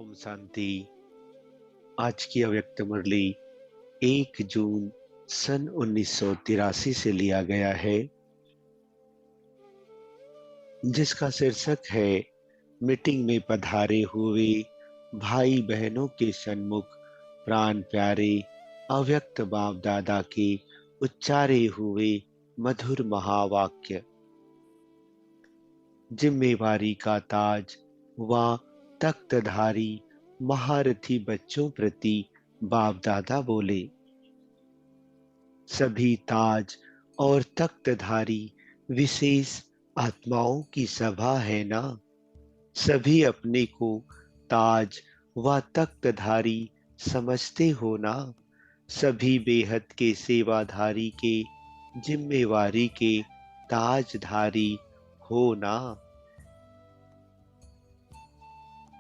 ओम शांति। आज की अव्यक्त मुरली 1 जून सन 1983 से लिया गया है, जिसका शीर्षक है मीटिंग में पधारे हुए भाई बहनों के सन्मुख प्राण प्यारे अव्यक्त बाप दादा के उच्चारे हुए मधुर महावाक्य। जिम्मेवारी का ताज व तख्तधारी महारथी बच्चों प्रति बाप दादा बोले, सभी ताज और तख्तधारी विशेष आत्माओं की सभा है ना। सभी अपने को ताज व तख्तधारी समझते हो ना। सभी बेहद के सेवाधारी के जिम्मेवारी के ताजधारी हो ना।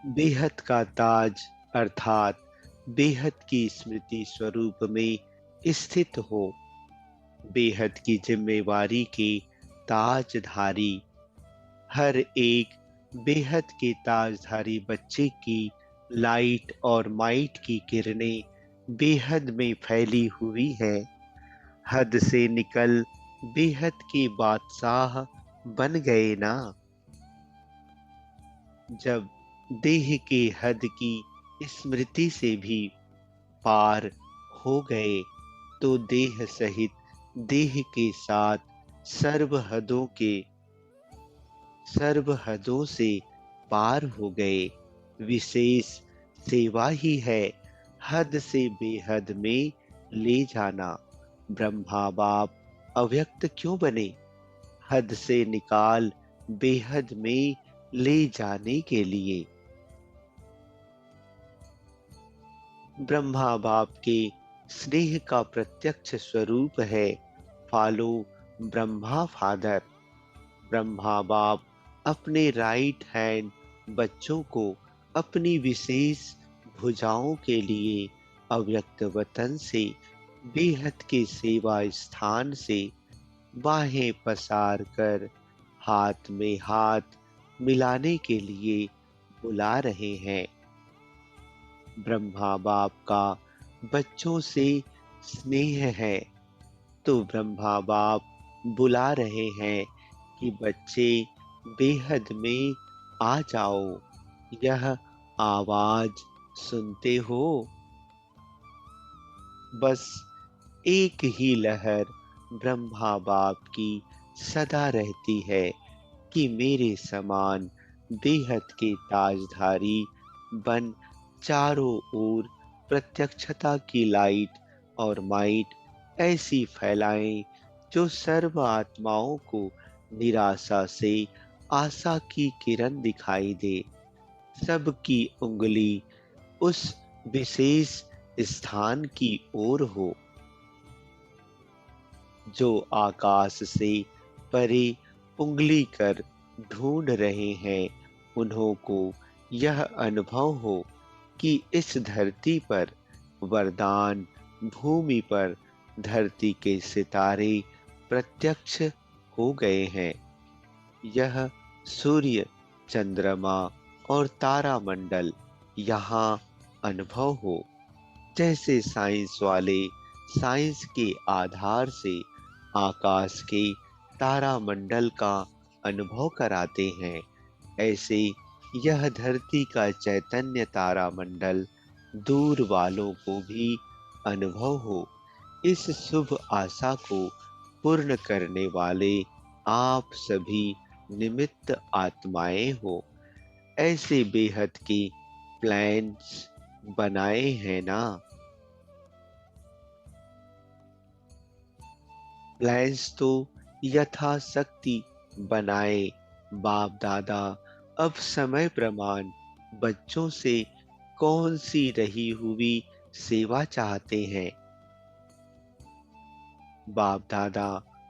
बेहद का ताज अर्थात बेहद की स्मृति स्वरूप में स्थित हो। बेहद की जिम्मेवारी के ताजधारी, हर एक बेहद के ताजधारी बच्चे की लाइट और माइट की किरणें बेहद में फैली हुई है। हद से निकल बेहद के बादशाह बन गए ना। जब देह के हद की स्मृति से भी पार हो गए तो देह सहित देह के साथ सर्व हदों से पार हो गए। विशेष सेवा ही है हद से बेहद में ले जाना। ब्रह्मा बाप अव्यक्त क्यों बने? हद से निकाल बेहद में ले जाने के लिए। ब्रह्मा बाप के स्नेह का प्रत्यक्ष स्वरूप है फॉलो ब्रह्मा फादर। ब्रह्मा बाप अपने राइट हैंड बच्चों को अपनी विशेष भुजाओं के लिए अव्यक्त वतन से बेहद के सेवा स्थान से बाहें पसार कर हाथ में हाथ मिलाने के लिए बुला रहे हैं। ब्रह्मा बाप का बच्चों से स्नेह है तो ब्रह्मा बाप बुला रहे हैं कि बच्चे बेहद में आ जाओ। यह आवाज सुनते हो? बस एक ही लहर ब्रह्मा बाप की सदा रहती है कि मेरे समान बेहद के ताजधारी बन चारों ओर प्रत्यक्षता की लाइट और माइट ऐसी फैलाएं जो सर्व आत्माओं को निराशा से आशा की किरण दिखाई दे। सबकी उंगली उस विशेष स्थान की ओर हो जो आकाश से परे उंगली कर ढूंढ रहे हैं। उन्हों को यह अनुभव हो कि इस धरती पर वरदान भूमि पर धरती के सितारे प्रत्यक्ष हो गए हैं। यह सूर्य, चंद्रमा और तारामंडल यहाँ अनुभव हो। जैसे साइंस वाले साइंस के आधार से आकाश के तारामंडल का अनुभव कराते हैं, ऐसे यह धरती का चैतन्य तारामंडल दूर वालों को भी अनुभव हो। इस शुभ आशा को पूर्ण करने वाले आप सभी निमित्त आत्माएं हो। ऐसे बेहद के प्लान्स बनाए हैं ना। प्लान्स तो यथाशक्ति बनाए बाप दादा अब समय प्रमाण बच्चों से कौन सी रही हुई सेवा चाहते हैं। बाप दादा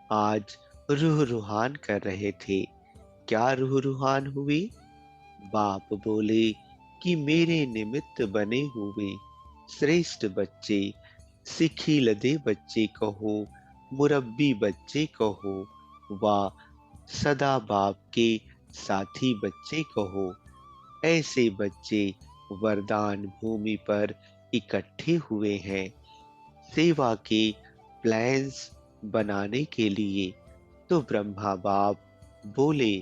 आज रूह रूहान कर रहे थे। क्या रूह रूहान हुई? बाप बोले कि मेरे निमित्त बने हुए श्रेष्ठ बच्चे, सिखिलदे बच्चे कहो, मुरब्बी बच्चे कहो व सदा बाप के साथी बच्चे कहो, ऐसे बच्चे वरदान भूमि पर इकट्ठे हुए हैं सेवा के प्लान्स बनाने के लिए। तो ब्रह्मा बाप बोले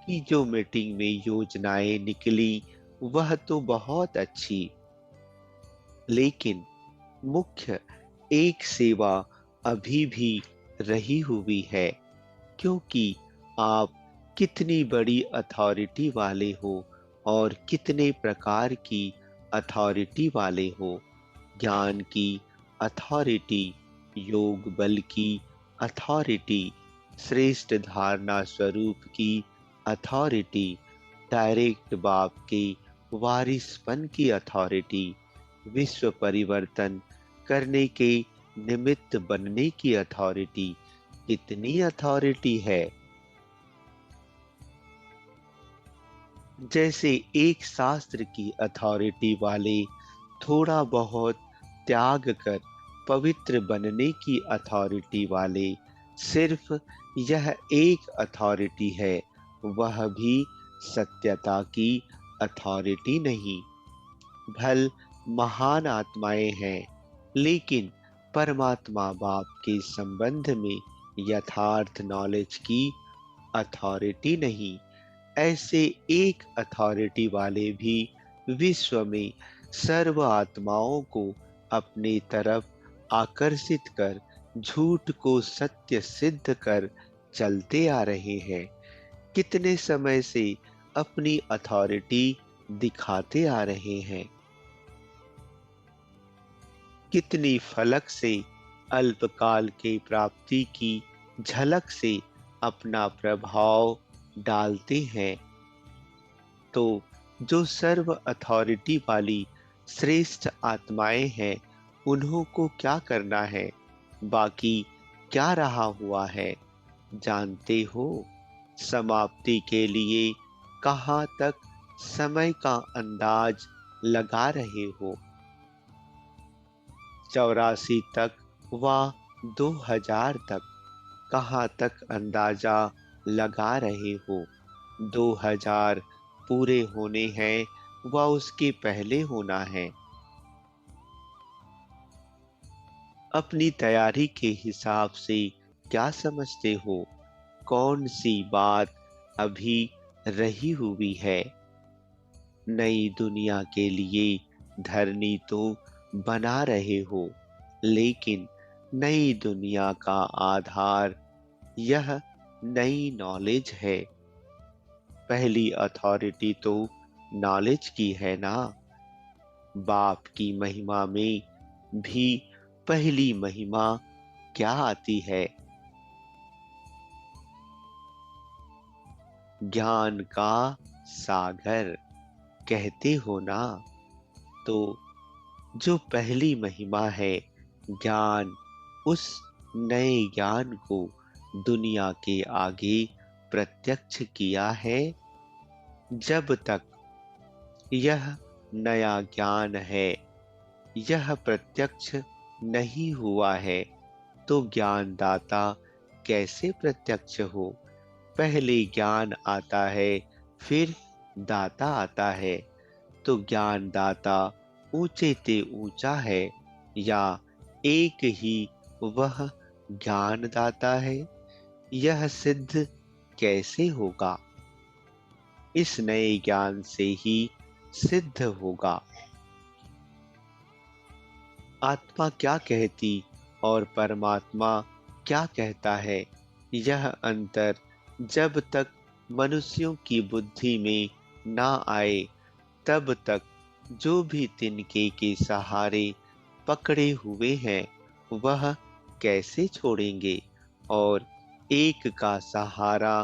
कि जो मीटिंग में योजनाएं निकली वह तो बहुत अच्छी, लेकिन मुख्य एक सेवा अभी भी रही हुई है, क्योंकि आप कितनी बड़ी अथॉरिटी वाले हो और कितने प्रकार की अथॉरिटी वाले हो। ज्ञान की अथॉरिटी, योग बल की अथॉरिटी, श्रेष्ठ धारणा स्वरूप की अथॉरिटी, डायरेक्ट बाप के वारिसपन की अथॉरिटी, विश्व परिवर्तन करने के निमित्त बनने की अथॉरिटी, इतनी अथॉरिटी है। जैसे एक शास्त्र की अथॉरिटी वाले थोड़ा बहुत त्याग कर पवित्र बनने की अथॉरिटी वाले, सिर्फ यह एक अथॉरिटी है, वह भी सत्यता की अथॉरिटी नहीं। भल महान आत्माएं हैं, लेकिन परमात्मा बाप के संबंध में यथार्थ नॉलेज की अथॉरिटी नहीं। ऐसे एक अथॉरिटी वाले भी विश्व में सर्व आत्माओं को अपनी तरफ आकर्षित कर झूठ को सत्य सिद्ध कर चलते आ रहे हैं। कितने समय से अपनी अथॉरिटी दिखाते आ रहे हैं। कितनी फलक से अल्पकाल के प्राप्ति की झलक से अपना प्रभाव डालते हैं। तो जो सर्व अथॉरिटी वाली श्रेष्ठ आत्माएं हैं, उन्हों को क्या करना है, बाकी क्या रहा हुआ है, जानते हो? समाप्ति के लिए कहाँ तक समय का अंदाज लगा रहे हो? 84 तक व 2000 तक कहाँ तक अंदाजा लगा रहे हो? 2000 पूरे होने हैं व उसके पहले होना है। अपनी तैयारी के हिसाब से क्या समझते हो? कौन सी बात अभी रही हुई है? नई दुनिया के लिए धरनी तो बना रहे हो, लेकिन नई दुनिया का आधार यह नई नॉलेज है। पहली अथॉरिटी तो नॉलेज की है ना। बाप की महिमा में भी पहली महिमा क्या आती है? ज्ञान का सागर कहते हो ना। तो जो पहली महिमा है ज्ञान, उस नए ज्ञान को दुनिया के आगे प्रत्यक्ष किया है। जब तक यह नया ज्ञान है, यह प्रत्यक्ष नहीं हुआ है, तो ज्ञानदाता कैसे प्रत्यक्ष हो? पहले ज्ञान आता है, फिर दाता आता है। तो ज्ञानदाता ऊंचे ते ऊंचा है या एक ही वह ज्ञानदाता है? यह सिद्ध कैसे होगा? इस नए ज्ञान से ही सिद्ध होगा। आत्मा क्या कहती और परमात्मा क्या कहता है, यह अंतर जब तक मनुष्यों की बुद्धि में ना आए, तब तक जो भी तिनके के सहारे पकड़े हुए हैं, वह कैसे छोड़ेंगे और एक का सहारा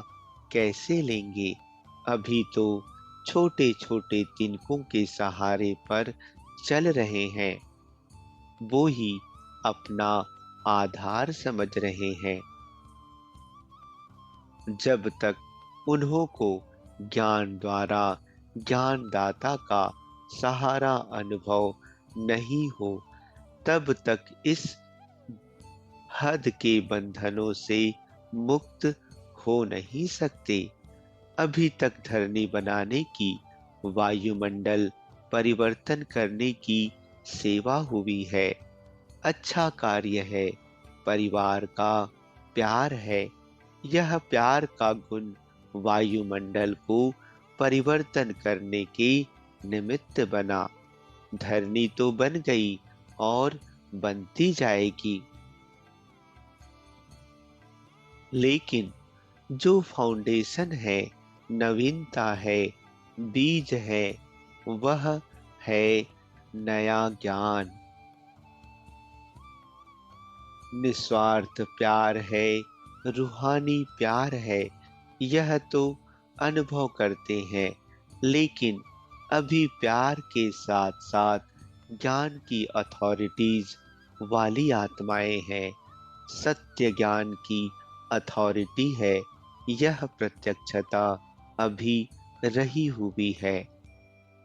कैसे लेंगे? अभी तो छोटे छोटे तिनकों के सहारे पर चल रहे हैं, वो ही अपना आधार समझ रहे हैं। जब तक उन्हों को ज्ञान द्वारा ज्ञानदाता का सहारा अनुभव नहीं हो, तब तक इस हद के बंधनों से मुक्त हो नहीं सकते। अभी तक धरनी बनाने की वायुमंडल परिवर्तन करने की सेवा हुई है, अच्छा कार्य है, परिवार का प्यार है। यह प्यार का गुण वायुमंडल को परिवर्तन करने के निमित्त बना। धरनी तो बन गई और बनती जाएगी, लेकिन जो फाउंडेशन है, नवीनता है, बीज है, वह है नया ज्ञान। निस्वार्थ प्यार है, रूहानी प्यार है। यह तो अनुभव करते हैं, लेकिन अभी प्यार के साथ साथ ज्ञान की अथॉरिटीज वाली आत्माएं हैं। सत्य ज्ञान की अथॉरिटी है। यह प्रत्यक्षता अभी रही हुई है।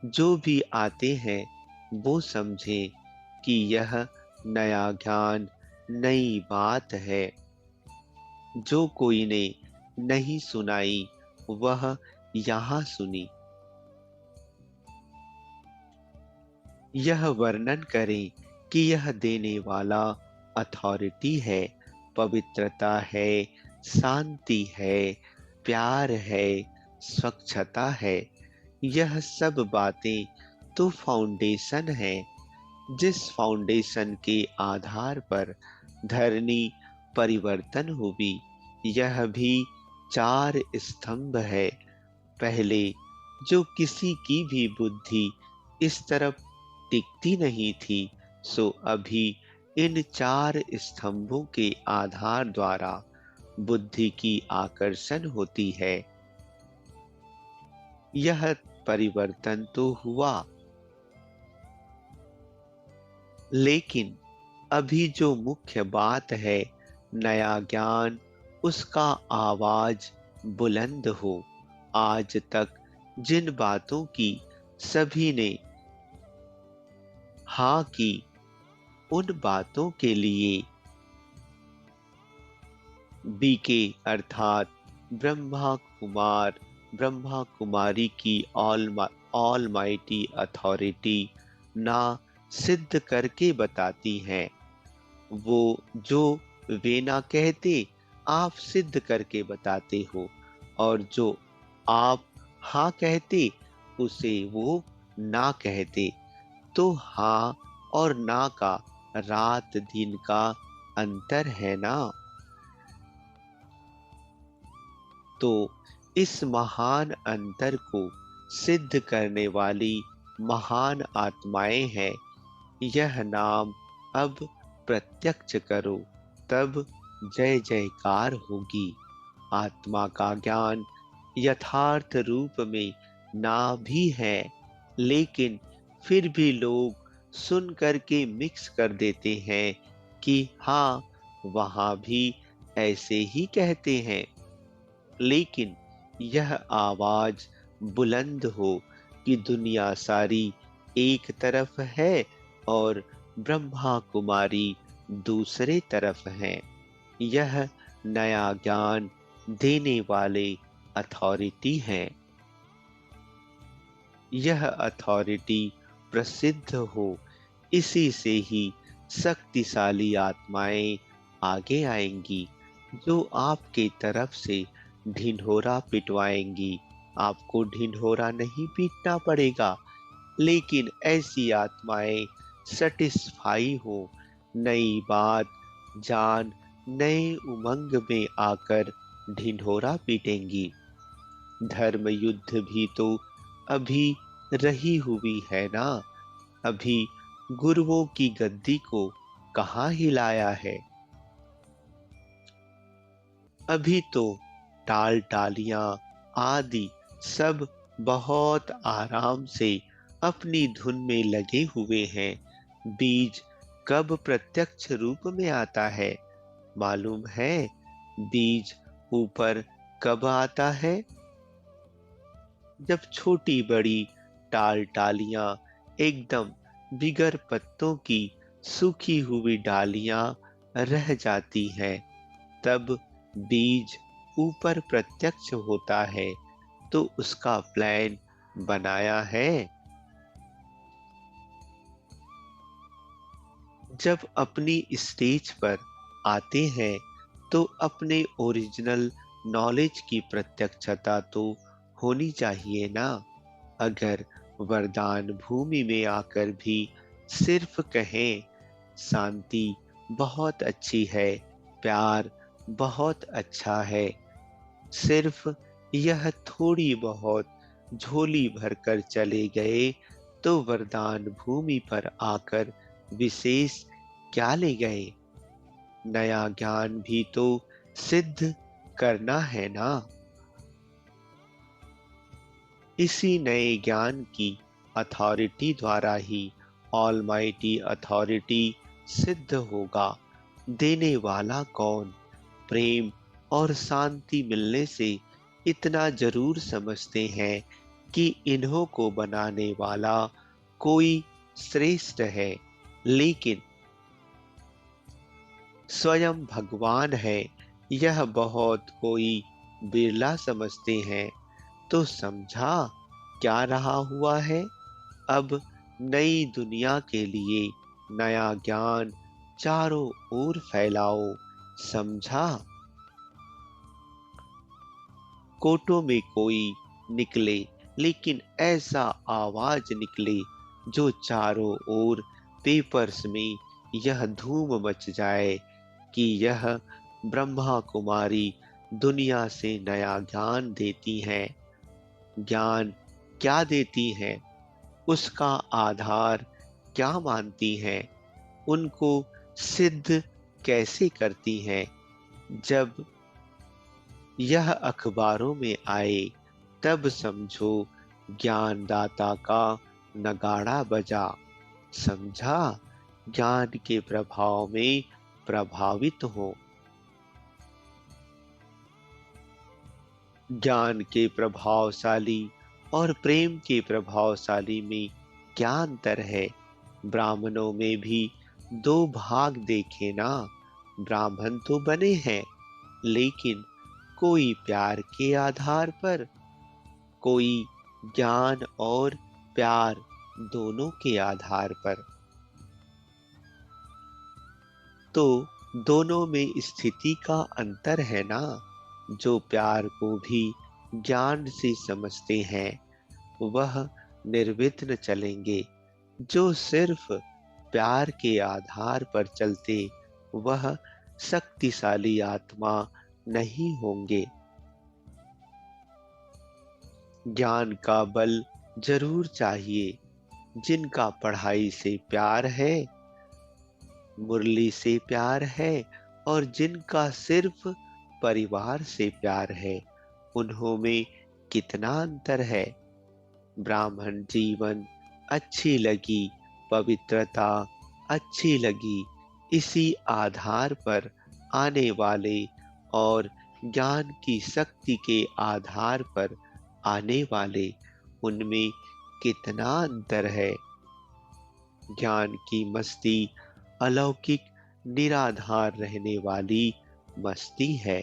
जो भी आते हैं वो समझें कि यह नया ज्ञान, नई बात है। जो कोई ने नहीं सुनाई वह यहाँ सुनी। यह वर्णन करें कि यह देने वाला अथॉरिटी है, पवित्रता है, शांति है, प्यार है, स्वच्छता है। यह सब बातें तो फाउंडेशन है। जिस फाउंडेशन के आधार पर धरनी परिवर्तन हुई, यह भी चार स्तंभ है। पहले जो किसी की भी बुद्धि इस तरफ टिकती नहीं थी, सो अभी इन चार स्तंभों के आधार द्वारा बुद्धि की आकर्षण होती है। यह परिवर्तन तो हुआ, लेकिन अभी जो मुख्य बात है, नया ज्ञान, उसका आवाज बुलंद हो। आज तक जिन बातों की सभी ने हाँ की, उन बातों के लिए बीके अर्थात ब्रह्मा कुमारी की ऑल माइटी अथॉरिटी ना सिद्ध करके बताती हैं। वो जो वे ना कहते, आप सिद्ध करके बताते हो, और जो आप हाँ कहते, उसे वो ना कहते। तो हाँ और ना का रात दिन का अंतर है ना। तो इस महान अंतर को सिद्ध करने वाली महान आत्माएं हैं। यह नाम अब प्रत्यक्ष करो, तब जय जयकार होगी। आत्मा का ज्ञान यथार्थ रूप में ना भी है, लेकिन फिर भी लोग सुन करके मिक्स कर देते हैं कि हाँ, वहां भी ऐसे ही कहते हैं। लेकिन यह आवाज बुलंद हो कि दुनिया सारी एक तरफ है और ब्रह्मा कुमारी दूसरे तरफ है। यह नया ज्ञान देने वाले अथॉरिटी हैं। यह अथॉरिटी प्रसिद्ध हो, इसी से ही शक्तिशाली आत्माएं आगे आएंगी, जो आपके तरफ से ढिंढोरा पिटवाएंगी। आपको ढिंढोरा नहीं पीटना पड़ेगा, लेकिन ऐसी आत्माएं सेटिस्फाई हो, नई बात जान, नए उमंग में आकर ढिंढोरा पीटेंगी। धर्म युद्ध भी तो अभी रही हुई है ना। अभी गुरुओं की गद्दी को कहाँ हिलाया है। अभी तो टाल टालियां आदि सब बहुत आराम से अपनी धुन में लगे हुए हैं। बीज कब प्रत्यक्ष रूप में आता है मालूम है? बीज ऊपर कब आता है? जब छोटी बड़ी टाल टालियां एकदम बिगर पत्तों की सूखी हुई डालियां रह जाती हैं, तब बीज ऊपर प्रत्यक्ष होता है। तो उसका प्लान बनाया है। जब अपनी स्टेज पर आते हैं तो अपने ओरिजिनल नॉलेज की प्रत्यक्षता तो होनी चाहिए ना। अगर वरदान भूमि में आकर भी सिर्फ कहें शांति बहुत अच्छी है, प्यार बहुत अच्छा है, सिर्फ यह थोड़ी बहुत झोली भरकर चले गए, तो वरदान भूमि पर आकर विशेष क्या ले गए? नया ज्ञान भी तो सिद्ध करना है ना। इसी नए ज्ञान की अथॉरिटी द्वारा ही ऑलमाइटी अथॉरिटी सिद्ध होगा। देने वाला कौन? प्रेम और शांति मिलने से इतना जरूर समझते हैं कि इन्हों को बनाने वाला कोई श्रेष्ठ है, लेकिन स्वयं भगवान है, यह बहुत कोई बिरला समझते हैं। तो समझा क्या रहा हुआ है? अब नई दुनिया के लिए नया ज्ञान चारों ओर फैलाओ। समझा? कोटों में कोई निकले, लेकिन ऐसा आवाज निकले जो चारों ओर पेपर्स में यह धूम मच जाए कि यह ब्रह्मा कुमारी दुनिया से नया ज्ञान देती हैं। ज्ञान क्या देती हैं? उसका आधार क्या मानती हैं? उनको सिद्ध कैसे करती हैं? जब यह अखबारों में आए तब समझो ज्ञानदाता का नगाड़ा बजा। समझा? ज्ञान के प्रभाव में प्रभावित हो। ज्ञान के प्रभावशाली और प्रेम के प्रभावशाली में क्या अंतर है? ब्राह्मणों में भी दो भाग देखे ना। ब्राह्मण तो बने हैं, लेकिन कोई प्यार के आधार पर, कोई ज्ञान और प्यार दोनों के आधार पर। तो दोनों में स्थिति का अंतर है ना। जो प्यार को भी ज्ञान से समझते हैं वह निर्विघ्न चलेंगे। जो सिर्फ प्यार के आधार पर चलते वह शक्तिशाली आत्मा नहीं होंगे। ज्ञान का बल जरूर चाहिए। जिनका पढ़ाई से प्यार है, मुरली से प्यार है, और जिनका सिर्फ परिवार से प्यार है, उन्हों में कितना अंतर है। ब्राह्मण जीवन अच्छी लगी, पवित्रता अच्छी लगी, इसी आधार पर आने वाले और ज्ञान की शक्ति के आधार पर आने वाले, उनमें कितना अंतर है। ज्ञान की मस्ती अलौकिक निराधार रहने वाली मस्ती है।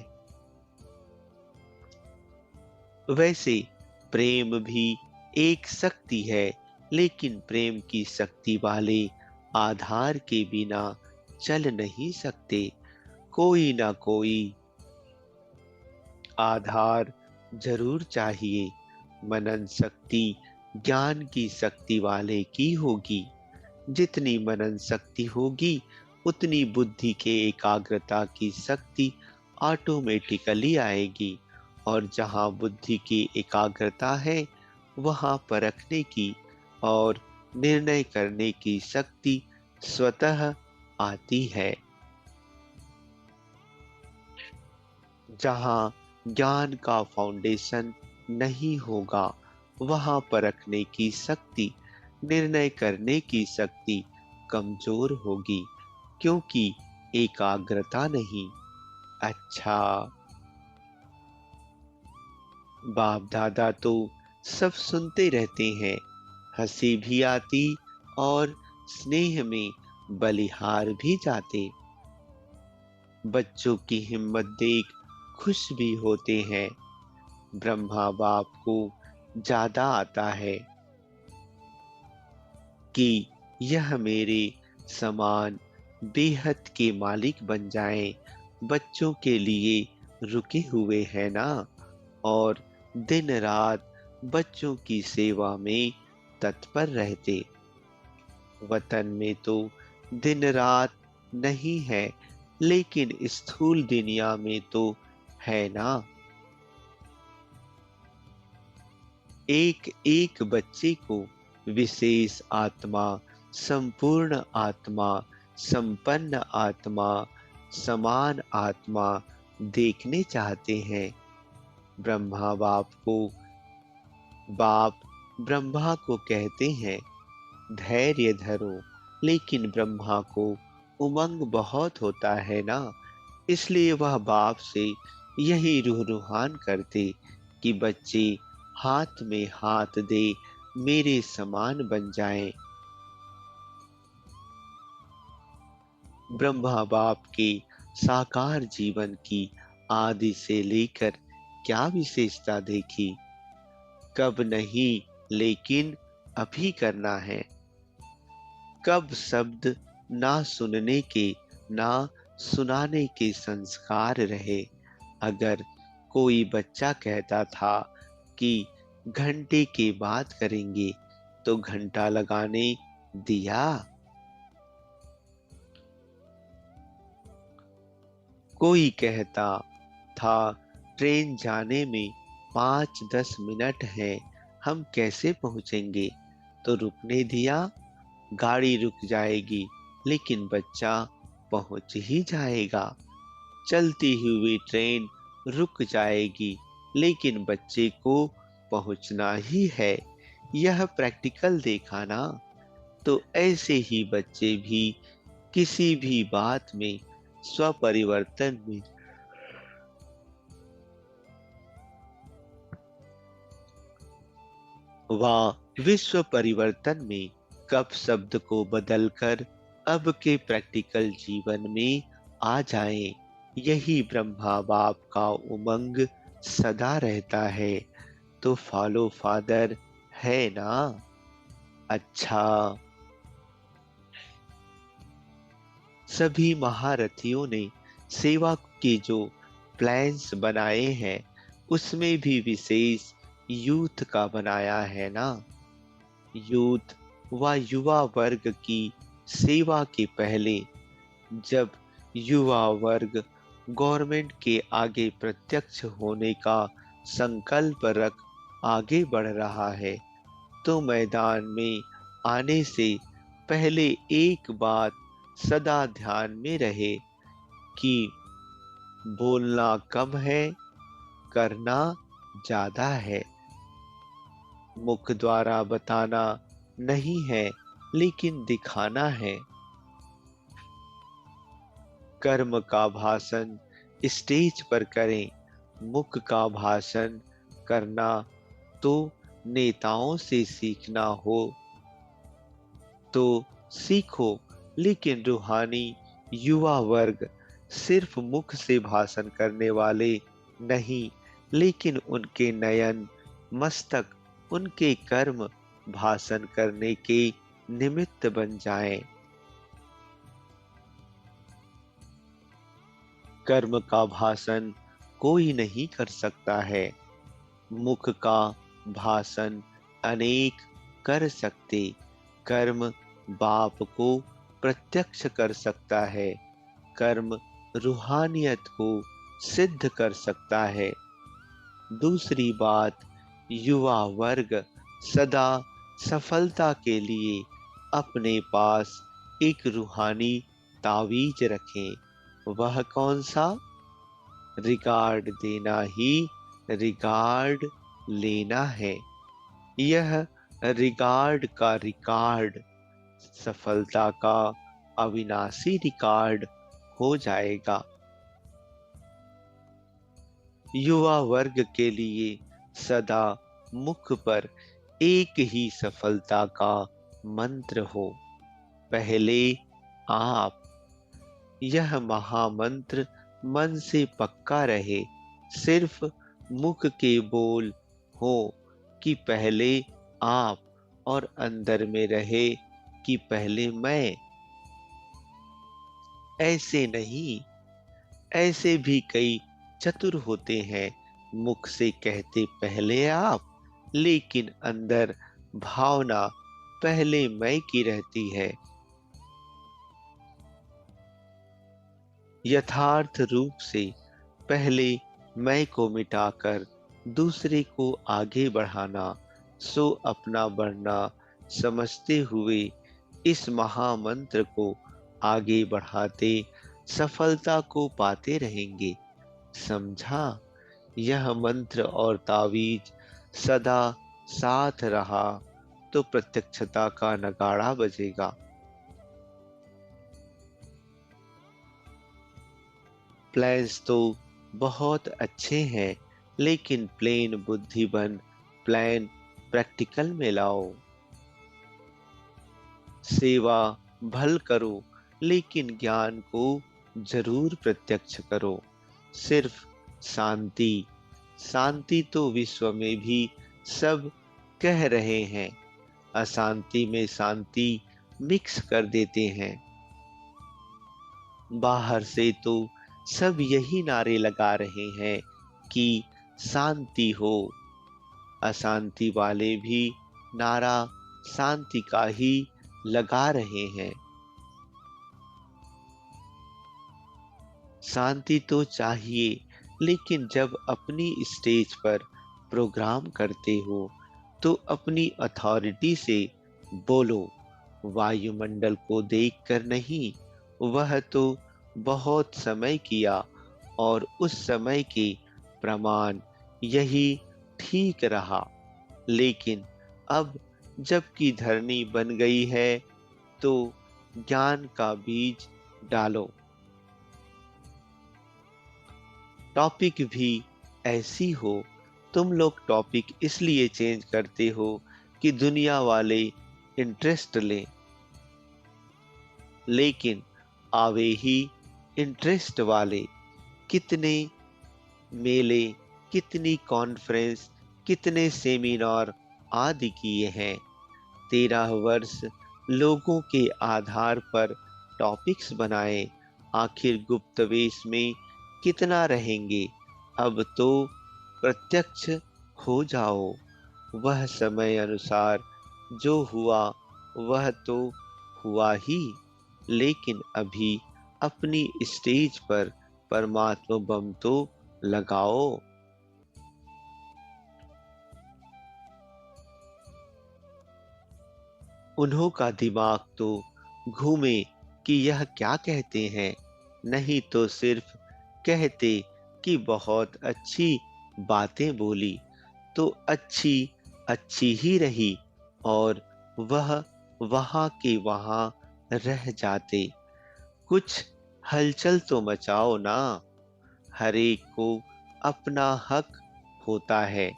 वैसे प्रेम भी एक शक्ति है, लेकिन प्रेम की शक्ति वाले आधार के बिना चल नहीं सकते। कोई ना कोई आधार जरूर चाहिए। मनन शक्ति ज्ञान की शक्ति वाले की होगी। जितनी मनन शक्ति होगी उतनी बुद्धि के एकाग्रता की शक्ति ऑटोमेटिकली आएगी। और जहाँ बुद्धि की एकाग्रता है वहाँ परखने की और निर्णय करने की शक्ति स्वतः आती है। जहाँ ज्ञान का फाउंडेशन नहीं होगा वहाँ परखने की शक्ति, निर्णय करने की शक्ति कमजोर होगी, क्योंकि एकाग्रता नहीं। अच्छा, बाप दादा तो सब सुनते रहते हैं, हंसी भी आती और स्नेह में बलिहार भी जाते। बच्चों की हिम्मत देख खुश भी होते हैं। ब्रह्मा बाप को ज्यादा आता है कि यह मेरे समान बेहद के मालिक बन जाएं। बच्चों के लिए रुके हुए हैं ना, और दिन रात बच्चों की सेवा में तत्पर रहते। वतन में तो दिन रात नहीं है, लेकिन स्थूल दुनिया में तो है ना। एक एक बच्चे को विशेष आत्मा, संपूर्ण आत्मा, संपन्न आत्मा, समान आत्मा देखने चाहते हैं। ब्रह्मा बाप ब्रह्मा को कहते हैं, धैर्य धरो। लेकिन ब्रह्मा को उमंग बहुत होता है ना, इसलिए वह बाप से यही रूहान करते कि बच्चे हाथ में हाथ दे मेरे समान बन जाएं। ब्रह्मा बाप के साकार जीवन की आदि से लेकर क्या विशेषता देखी? कब नहीं, लेकिन अभी करना है। कब शब्द ना सुनने के, ना सुनाने के संस्कार रहे। अगर कोई बच्चा कहता था कि घंटे के बाद करेंगे, तो घंटा लगाने दिया। कोई कहता था ट्रेन जाने में 5-10 मिनट है, हम कैसे पहुंचेंगे, तो रुकने दिया। गाड़ी रुक जाएगी, लेकिन बच्चा पहुंच ही जाएगा। चलती हुई ट्रेन रुक जाएगी, लेकिन बच्चे को पहुंचना ही है। यह प्रैक्टिकल देखा ना। तो ऐसे ही बच्चे भी किसी भी बात में स्वपरिवर्तन में विश्व परिवर्तन में कब शब्द को बदलकर अब के प्रैक्टिकल जीवन में आ जाएं। यही ब्रह्मा बाप का उमंग सदा रहता है। तो फॉलो फादर है ना। अच्छा, सभी महारथियों ने सेवा के जो प्लान्स बनाए हैं, उसमें भी विशेष यूथ का बनाया है ना। यूथ व युवा वर्ग की सेवा के पहले, जब युवा वर्ग गवर्नमेंट के आगे प्रत्यक्ष होने का संकल्प रख आगे बढ़ रहा है, तो मैदान में आने से पहले एक बात सदा ध्यान में रहे कि बोलना कम है, करना ज्यादा है। मुख द्वारा बताना नहीं है, लेकिन दिखाना है। कर्म का भाषण स्टेज पर करें, मुख का भाषण करना तो नेताओं से सीखना हो तो सीखो। लेकिन रूहानी युवा वर्ग सिर्फ मुख से भाषण करने वाले नहीं, लेकिन उनके नयन मस्तक, उनके कर्म भाषण करने के निमित्त बन जाएं। कर्म का भाषण कोई नहीं कर सकता है, मुख का भाषण अनेक कर सकते। कर्म बाप को प्रत्यक्ष कर सकता है, कर्म रूहानियत को सिद्ध कर सकता है। दूसरी बात, युवा वर्ग सदा सफलता के लिए अपने पास एक रूहानी तावीज रखें। वह कौन सा? रिगार्ड देना ही रिगार्ड लेना है। यह रिगार्ड का रिकॉर्ड सफलता का अविनाशी रिकॉर्ड हो जाएगा। युवा वर्ग के लिए सदा मुख पर एक ही सफलता का मंत्र हो, पहले आप। यह महामंत्र मन से पक्का रहे। सिर्फ मुख के बोल हो कि पहले आप, और अंदर में रहे कि पहले मैं। ऐसे नहीं, ऐसे भी कई चतुर होते हैं, मुख से कहते पहले आप, लेकिन अंदर भावना पहले मैं की रहती है। यथार्थ रूप से पहले मैं को मिटाकर दूसरे को आगे बढ़ाना, सो अपना बढ़ना समझते हुए इस महामंत्र को आगे बढ़ाते सफलता को पाते रहेंगे। समझा? यह मंत्र और तावीज सदा साथ रहा तो प्रत्यक्षता का नगाड़ा बजेगा। प्लान्स तो बहुत अच्छे हैं, लेकिन प्लेन बुद्धि बन प्लान प्रैक्टिकल में लाओ। सेवा भल करो, लेकिन ज्ञान को जरूर प्रत्यक्ष करो। सिर्फ शांति, शांति तो विश्व में भी सब कह रहे हैं, अशांति में शांति मिक्स कर देते हैं। बाहर से तो सब यही नारे लगा रहे हैं कि शांति हो, अशांति वाले भी नारा शांति का ही लगा रहे हैं। शांति तो चाहिए, लेकिन जब अपनी स्टेज पर प्रोग्राम करते हो तो अपनी अथॉरिटी से बोलो, वायुमंडल को देखकर नहीं। वह तो बहुत समय किया और उस समय के प्रमाण यही ठीक रहा, लेकिन अब जबकि धरनी बन गई है तो ज्ञान का बीज डालो। टॉपिक भी ऐसी हो। तुम लोग टॉपिक इसलिए चेंज करते हो कि दुनिया वाले इंटरेस्ट लें, लेकिन आवे ही इंटरेस्ट वाले। कितने मेले, कितनी कॉन्फ्रेंस, कितने सेमिनार आदि किए हैं। 13 वर्ष लोगों के आधार पर टॉपिक्स बनाए, आखिर गुप्तवेश में कितना रहेंगे। अब तो प्रत्यक्ष हो जाओ। वह समय अनुसार जो हुआ वह तो हुआ ही, लेकिन अभी अपनी स्टेज पर परमात्मा बम तो लगाओ। उन्हों का दिमाग तो घूमे कि यह क्या कहते हैं, नहीं तो सिर्फ कहते कि बहुत अच्छी बातें बोली, तो अच्छी अच्छी ही रही और वह वहां के वहां रह जाते। कुछ हलचल तो मचाओ ना। हरेक को अपना हक होता है।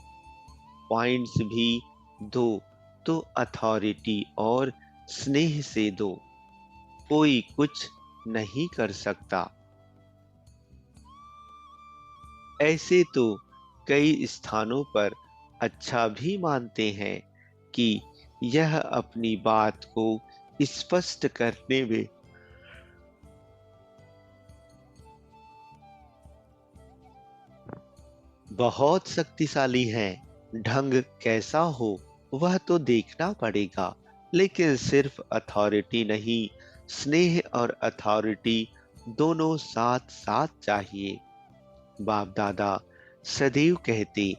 पॉइंट्स भी दो तो अथॉरिटी और स्नेह से दो। कोई कुछ नहीं कर सकता। ऐसे तो कई स्थानों पर अच्छा भी मानते हैं कि यह अपनी बात को स्पष्ट करने में बहुत शक्तिशाली हैं। ढंग कैसा हो वह तो देखना पड़ेगा, लेकिन सिर्फ अथॉरिटी नहीं, स्नेह और अथॉरिटी दोनों साथ साथ चाहिए। बाप दादा सदैव कहते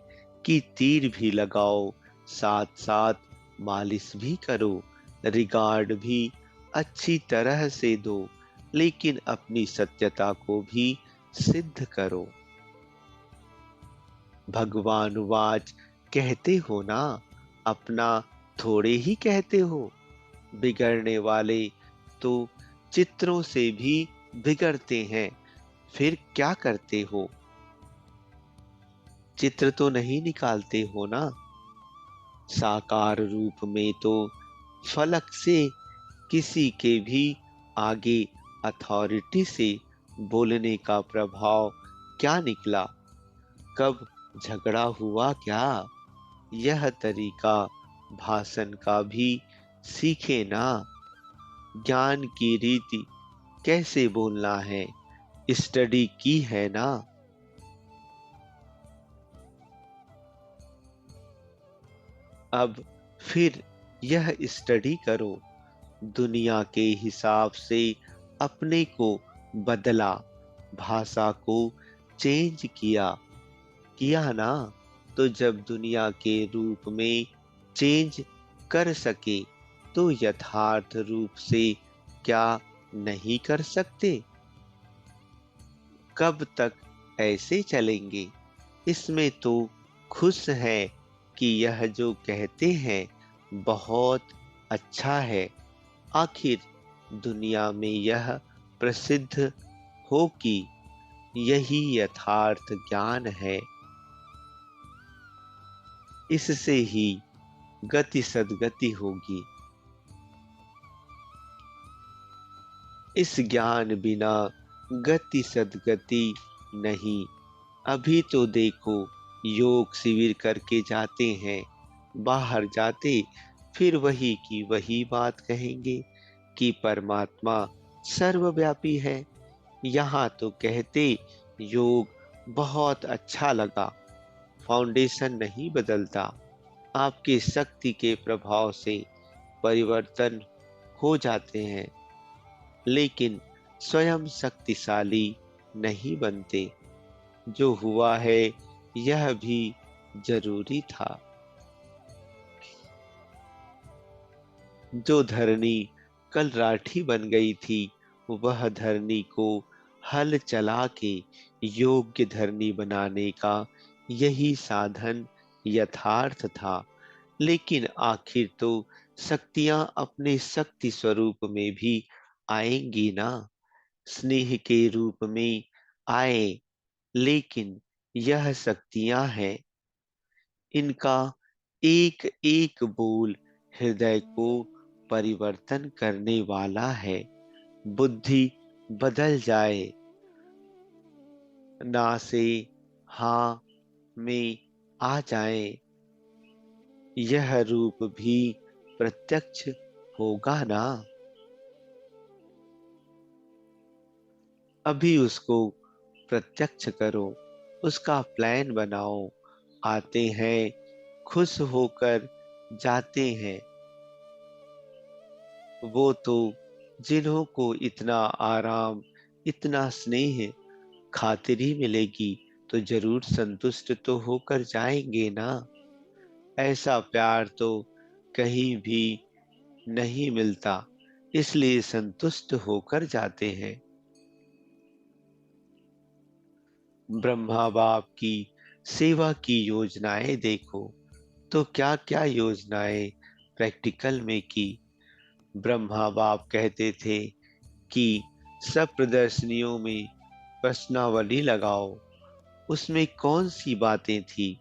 कि तीर भी लगाओ, साथ साथ मालिश भी करो, रिगार्ड भी अच्छी तरह से दो, लेकिन अपनी सत्यता को भी सिद्ध करो। भगवान वाच कहते हो ना, अपना थोड़े ही कहते हो। बिगड़ने वाले तो चित्रों से भी बिगड़ते हैं, फिर क्या करते हो? चित्र तो नहीं निकालते हो ना। साकार रूप में तो फलक से किसी के भी आगे अथॉरिटी से बोलने का प्रभाव क्या निकला? कब झगड़ा हुआ क्या? यह तरीका भाषण का भी सीखे ना। ज्ञान की रीति कैसे बोलना है, स्टडी की है ना। अब फिर यह स्टडी करो, दुनिया के हिसाब से अपने को बदला, भाषा को चेंज किया, किया ना। तो जब दुनिया के रूप में चेंज कर सके तो यथार्थ रूप से क्या नहीं कर सकते। कब तक ऐसे चलेंगे। इसमें तो खुश है कि यह जो कहते हैं बहुत अच्छा है। आखिर दुनिया में यह प्रसिद्ध हो कि यही यथार्थ ज्ञान है। इससे ही गति सद्गति होगी। इस ज्ञान बिना गति सद्गति नहीं। अभी तो देखो, योग शिविर करके जाते हैं, बाहर जाते फिर वही की वही बात कहेंगे कि परमात्मा सर्वव्यापी है। यहाँ तो कहते योग बहुत अच्छा लगा, फाउंडेशन नहीं बदलता, आपकी शक्ति के प्रभाव से परिवर्तन हो जाते हैं, लेकिन स्वयं शक्तिशाली नहीं बनते। जो हुआ है यह भी जरूरी था। जो धरनी कल राठी बन गई थी, वह धरनी को हल चला के योग्य धरनी बनाने का यही साधन यथार्थ था। लेकिन आखिर तो शक्तियां अपने शक्ति स्वरूप में भी आएंगी ना। स्नेह के रूप में आए, लेकिन यह शक्तियां हैं, इनका एक एक बोल हृदय को परिवर्तन करने वाला है। बुद्धि बदल जाए, ना से हाँ में आ जाए, यह रूप भी प्रत्यक्ष होगा ना। अभी उसको प्रत्यक्ष करो, उसका प्लान बनाओ। आते हैं, खुश होकर जाते हैं। वो तो जिन्हों को इतना आराम, इतना स्नेह, खातिरी मिलेगी तो जरूर संतुष्ट तो होकर जाएंगे ना। ऐसा प्यार तो कहीं भी नहीं मिलता, इसलिए संतुष्ट होकर जाते हैं। ब्रह्मा बाप की सेवा की योजनाएं देखो, तो क्या क्या योजनाएं प्रैक्टिकल में की। ब्रह्मा बाप कहते थे कि सब प्रदर्शनियों में प्रश्नावली लगाओ। उसमें कौन सी बातें थी,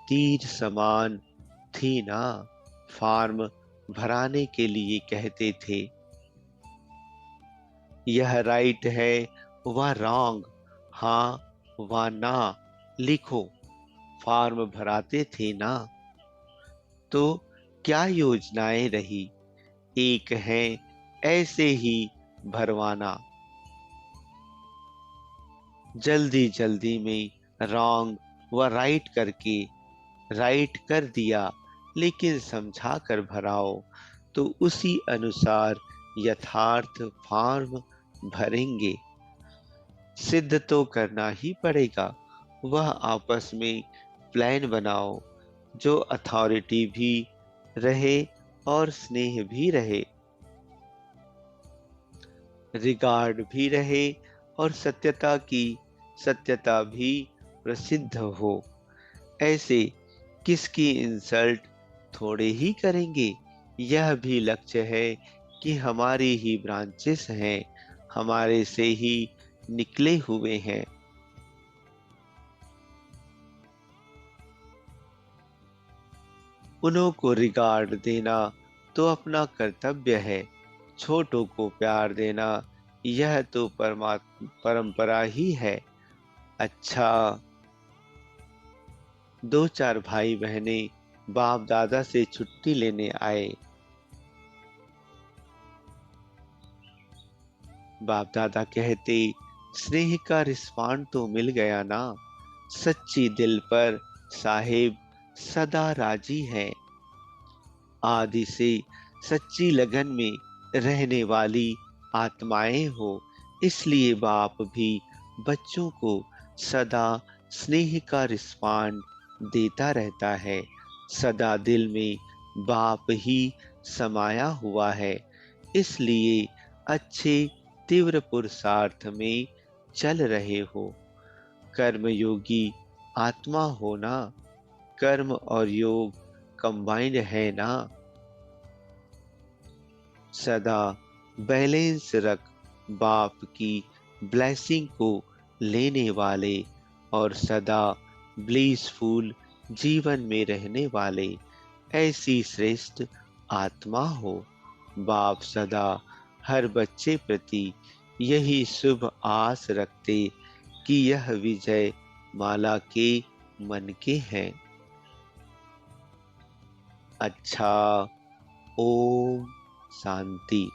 तीर समान थी ना। फॉर्म भराने के लिए कहते थे, यह राइट है व रॉन्ग, हाँ व ना लिखो। फॉर्म भराते थे ना। तो क्या योजनाएं रही। एक है ऐसे ही भरवाना, जल्दी जल्दी में रॉन्ग व राइट करके राइट कर दिया, लेकिन समझा कर भराओ तो उसी अनुसार यथार्थ फॉर्म भरेंगे। सिद्ध तो करना ही पड़ेगा। वह आपस में प्लान बनाओ, जो अथॉरिटी भी रहे और स्नेह भी रहे, रिगार्ड भी रहे और सत्यता भी प्रसिद्ध हो। ऐसे किसकी इंसल्ट थोड़े ही करेंगे। यह भी लक्ष्य है कि हमारी ही ब्रांचेस हैं, हमारे से ही निकले हुए हैं। उन्हों को रिगार्ड देना तो अपना कर्तव्य है। छोटों को प्यार देना यह तो परंपरा ही है। अच्छा, दो चार भाई बहने बाप दादा से छुट्टी लेने आए। बाप दादा कहते, स्नेह का रिस्पांड तो मिल गया ना, सच्ची दिल पर साहिब सदा राजी है। आदि से सच्ची लगन में रहने वाली आत्माएं हो, इसलिए बाप भी बच्चों को सदा स्नेह का रिस्पांड देता रहता है। सदा दिल में बाप ही समाया हुआ है, इसलिए अच्छे तीव्र पुरुषार्थ में चल रहे हो। कर्मयोगी आत्मा हो ना, कर्म और योग कंबाइंड है ना। सदा बैलेंस रख, बाप की ब्लेसिंग को लेने वाले और सदा ब्लीसफुल जीवन में रहने वाले ऐसी श्रेष्ठ आत्मा हो। बाप सदा हर बच्चे प्रति यही शुभ आस रखते कि यह विजय माला के मन के हैं। अच्छा, ओम शांति।